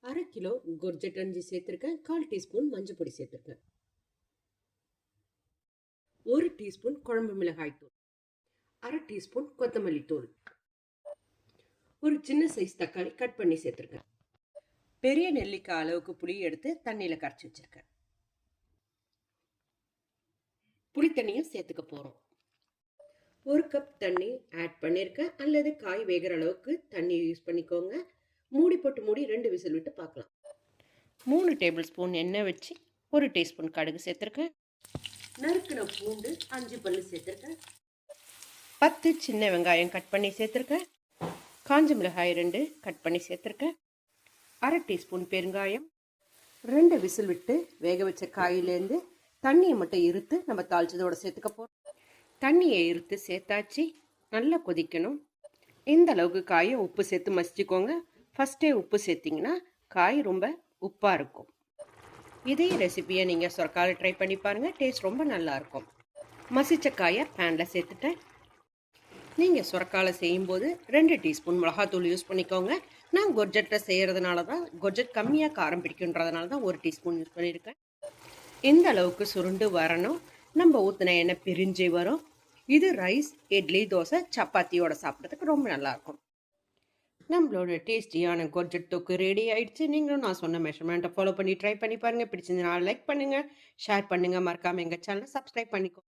1/2 kilo குர்ஜெட் அரிசி சேர்த்துருக்கேன். 1/4 teaspoon மஞ்சள் பொடி சேர்த்துருக்கேன். 1 டீஸ்பூன் குழம்பு மிளகாய் தூள், 1/2 டீஸ்பூன் கொத்தமல்லி தூள், ஒரு சின்ன சைஸ் தக்காளி கட் பண்ணி சேர்த்துருக்கேன். பெரிய நெல்லிக்காய் அளவுக்கு புளி எடுத்து தண்ணியில கரைச்சி வச்சிருக்கேன். புளி தண்ணியும் சேர்த்துக்க போறோம். 1 கப் தண்ணி ஆட் பண்ணியிருக்கேன். அல்லது காய் வேகிற அளவுக்கு தண்ணி யூஸ் பண்ணிக்கோங்க. மூடி போட்டு மூடி 2 விசில் விட்டு பார்க்கலாம். 3 டேபிள் ஸ்பூன் எண்ணெய் வச்சு 1 டீஸ்பூன் கடுகு சேர்த்துருக்கேன். நறுக்கின பூண்டு 5 பல்லு சேர்த்துருக்கேன். 10 சின்ன வெங்காயம் கட் பண்ணி சேர்த்துருக்கேன். காஞ்ச மிளகாய் 2 கட் பண்ணி சேர்த்துருக்கேன். 1/2 டீஸ்பூன் பெருங்காயம். 2 விசில் விட்டு வேக வச்ச காயிலேருந்து தண்ணியை மட்டும் இருத்து நம்ம தாளிச்சதோட சேர்த்துக்க போகிறோம். தண்ணியை இருத்து சேர்த்தாச்சு. நல்லா கொதிக்கணும். இந்த அளவுக்கு காயை உப்பு சேர்த்து மசிச்சுக்கோங்க. ஃபஸ்ட்டே உப்பு சேர்த்திங்கன்னா காய் ரொம்ப உப்பாக இருக்கும். இதே ரெசிபியை நீங்கள் சொரக்கால ட்ரை பண்ணி பாருங்கள். டேஸ்ட் ரொம்ப நல்லாயிருக்கும். மசிச்ச காயை பேனில் சேர்த்துட்டேன். நீங்கள் சொரக்கால செய்யும்போது 2 டீஸ்பூன் மிளகாத்தூள் யூஸ் பண்ணிக்கோங்க. நான் கொர்ஜெட்டை செய்கிறதுனால தான், கொர்ஜெட் கம்மியாக காரம் பிடிக்குன்றதுனால தான் 1 டீஸ்பூன் யூஸ் பண்ணியிருக்கேன். இந்த அளவுக்கு சுருண்டு வரணும். நம்ம ஊற்றின எண்ணெய் பிரிஞ்சு வரும். இது ரைஸ், இட்லி, தோசை, சப்பாத்தியோட சாப்பிட்றதுக்கு ரொம்ப நல்லாயிருக்கும். நம்மளோட டேஸ்டியான கொர்ஜெட் தொக்கு ரெடி ஆயிடுச்சு. நீங்களும் நான் சொன்ன மெஷர்மெண்ட்டை ஃபாலோ பண்ணி ட்ரை பண்ணி பாருங்கள். பிடிச்சிருந்தனால லைக் பண்ணுங்கள், ஷேர் பண்ணுங்கள். மறக்காமல் எங்கள் சேனலை சப்ஸ்கிரைப் பண்ணிக்கோ.